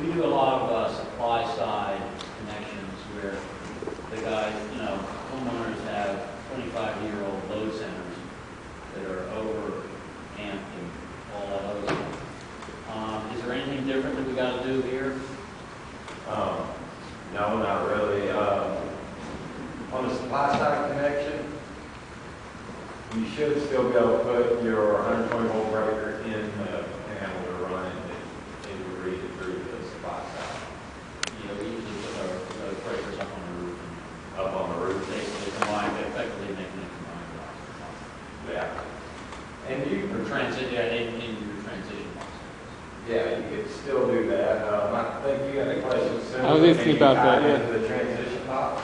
We do a lot of supply side connections where the guys, homeowners have 25-year-old load centers that are over amped and all that other stuff. Is there anything different that we got to do here? No, not really. On the supply side connection, you should still be able to put your 120 volt breaker in the panel to run it and you read it through the supply side. We usually put our breakers up on the roof. Up on the roof. They combine, effectively making it combined box. Yeah. And you For transit, in your transition box. Yeah, you could still do that. I think you got a question soon. I was thinking about that, yeah. Into the transition box.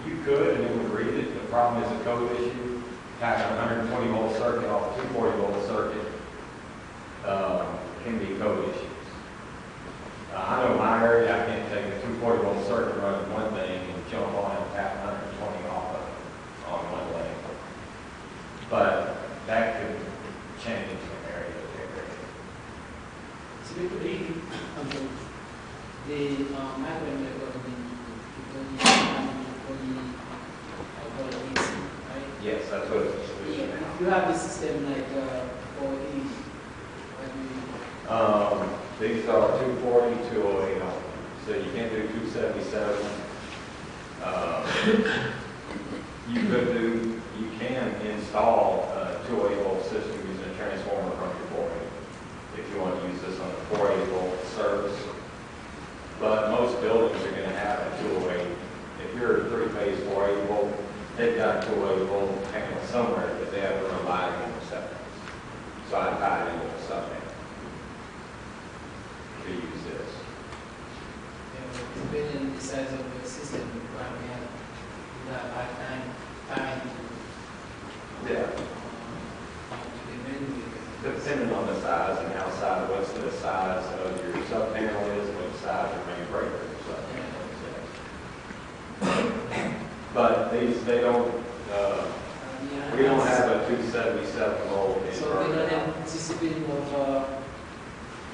You could, and it would read it. The problem is a code issue. Having a 120 volt circuit off a 240 volt circuit can be code issues. I know in my area, I can't take a 240 volt circuit running one thing and jump on it and tap 120 off of on one lane. But that could change from area to area. The microinverter AC, right? Yes, that's what it's a solution Yeah, now. if you have the system like for AC, These are 240, 208 only. So you can't do 277. You can install a 208 volt system using a transformer from your 480 if you want to use this on a 480 volt service. But most buildings are going to have a 208. If you're a three-phase 480 volt, they've got a 208 volt panel somewhere that they have to run live in the settings. So I tie it into a sub-panel to use this. depending on the size of the system, you probably have that lifetime time Yeah. to the menu. Depending on the size and how size, what's the size of your sub panel is, what size your main breaker sub panel is. But these, they don't, we don't have a 277 volt So we're not inverter. anticipating of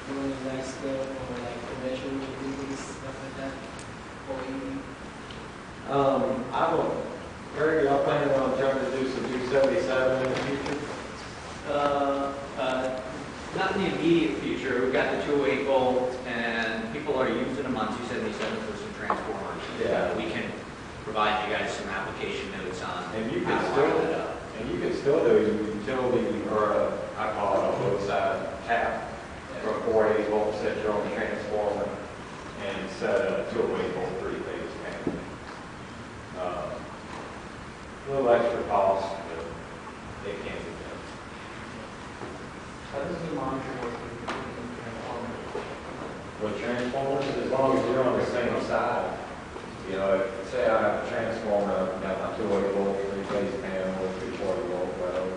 doing like stuff or like commercial business, stuff like that, or even I don't, Greg, y'all planning on trying to do some 277 in the future? Not in the immediate future. We've got the 208 volt, and people are using them on 277 for some transformers. Yeah. We can provide you guys some application notes on And you how can to still, wire that up. and you can still do utility, or I call it a low side tap from 480 volts, set your own transformer, and set a 208 volt three-phase panel. A little extra cost, but it can be done. How does the monitor work with the transformer? With transformers, as long as you're on the same side, say I have a transformer, I've got my 208 volt three-phase panel, or 240 volt, whatever.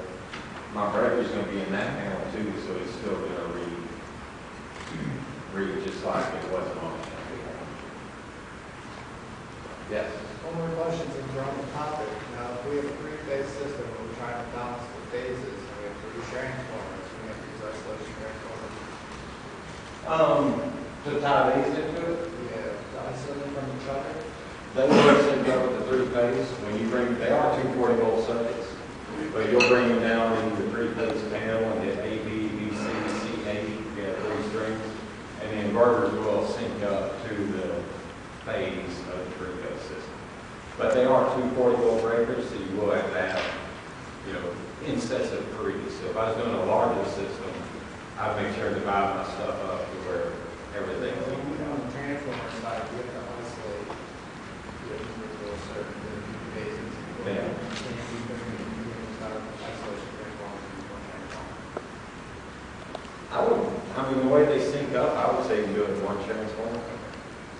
My breaker's going to be in that panel too, so it's still going to read just like it wasn't on the panel. Yes. One more question since we're on the topic. Now, if we have a three-phase system, and we're trying to balance the phases, and we have three transformers, we have to use isolation transformers. To tie these into it, Yeah, isolate from each other. they will sync up with the three-phase. When you bring, they are 240 volt circuits, but you'll bring them down into the three-phase panel and hit A, B, B, C, C, A. You have three strings, and the inverters will sync up to the phase of the three-phase system. But they are 240 volt breakers, so you will have to have, insets of three. So if I was doing a larger system, I'd make sure to divide my stuff up to where everything is On equal. the transformer side, we have to isolate the individual certain phases. Yeah. Isolation transformers in one transformer. The way they sync up, I would say you do it in one transformer.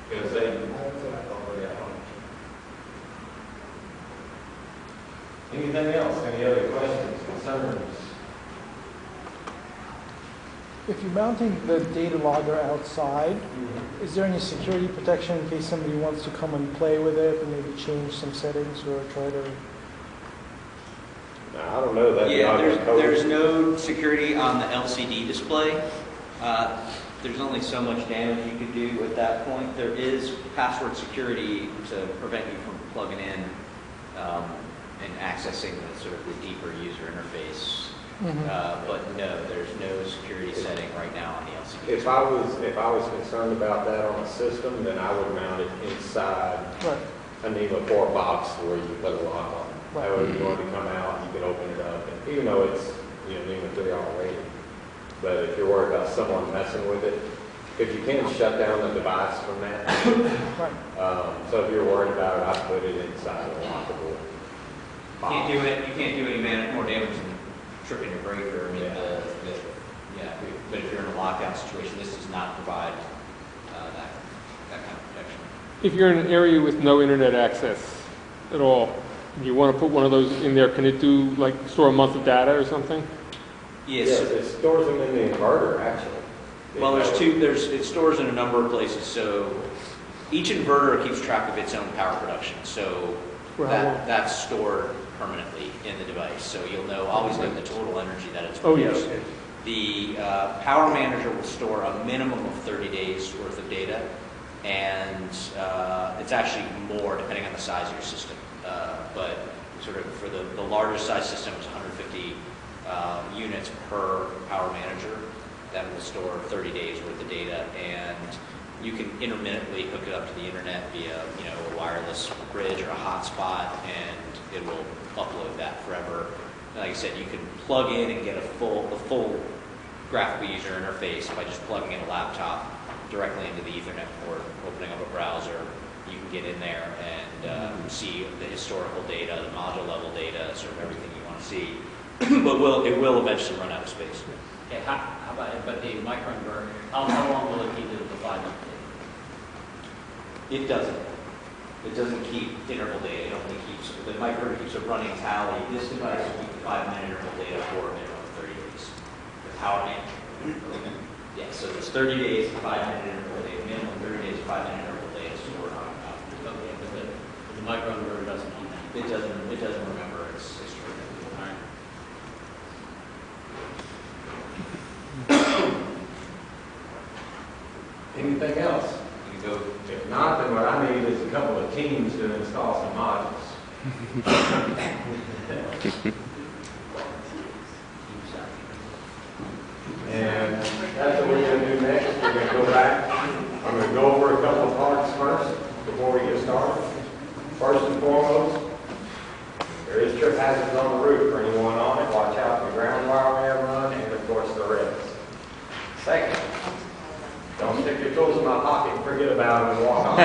Because they, That's what I thought. anything else? Any other questions, concerns? If you're mounting the data logger outside, is there any security protection in case somebody wants to come and play with it and maybe change some settings or try to? No, I don't know that. Yeah, there's no security on the LCD display. there's only so much damage you could do at that point. There is password security to prevent you from plugging in and accessing the sort of the deeper user interface. But no, there's no security setting right now on the LCD. If I was concerned about that on a system, then I would mount it inside a NEMA 4 box where you put a lock on. That way, if you wanted to come out, you can open it up, and even though it's NEMA 3 already. But if you're worried about someone messing with it, if you can shut down the device from that. So if you're worried about it, I put it inside a lockable box. You can't do any more damage than tripping your breaker. I mean, but if you're in a lockdown situation, this does not provide that kind of protection. If you're in an area with no internet access at all, and you want to put one of those in there, can it do, like, store a month of data or something? Yes. It stores them in the inverter, actually. Well, it stores in a number of places. So each inverter keeps track of its own power production. So that's stored permanently in the device. So you'll always know the total energy that it's produced. Okay. The power manager will store a minimum of 30 days worth of data, and it's actually more depending on the size of your system. But sort of for the largest size system, it's 150 units per power manager that will store 30 days worth of data, and you can intermittently hook it up to the internet via a wireless bridge or a hotspot, and it will upload that forever. Like I said, you can plug in and get the full graphical user interface by just plugging in a laptop directly into the Ethernet port, opening up a browser. You can get in there and see the historical data, the module level data, sort of everything you want to see. But it will eventually run out of space. Okay, how about, but the microinverter, how long will it keep the 5 month It doesn't keep interval data. It only keeps, the microinverter keeps a running tally. This device will keep the 5-minute interval data for a minimum of 30 days. The power manager. Yeah, so there's 30 days, 5-minute interval data, minimum 30 days, 5-minute interval data stored on power. Okay, but the microinverter doesn't own that. It doesn't remember its history. All right. Anything else? You can go. If not, then what I need is a couple of teams to install some modules. And that's what we're going to do next. We're going to go back. I'm going to go over a couple of parts first before we get started. First and foremost, there is trip hazards on the roof for anyone on it. Watch out for the ground wire may run, and of course the rails. Second, don't stick your tools in my pocket and forget about them and walk on.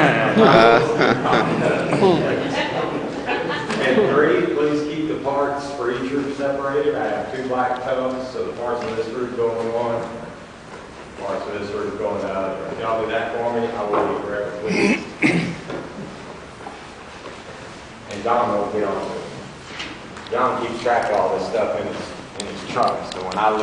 And 3, please keep the parts for each roof separated. I have 2 black tubs, so the parts of this roof go in one, parts of this roof go in the other. If y'all do that for me, I will be forever pleased. And John will get on to it. John keeps track of all this stuff in his truck, so when I lose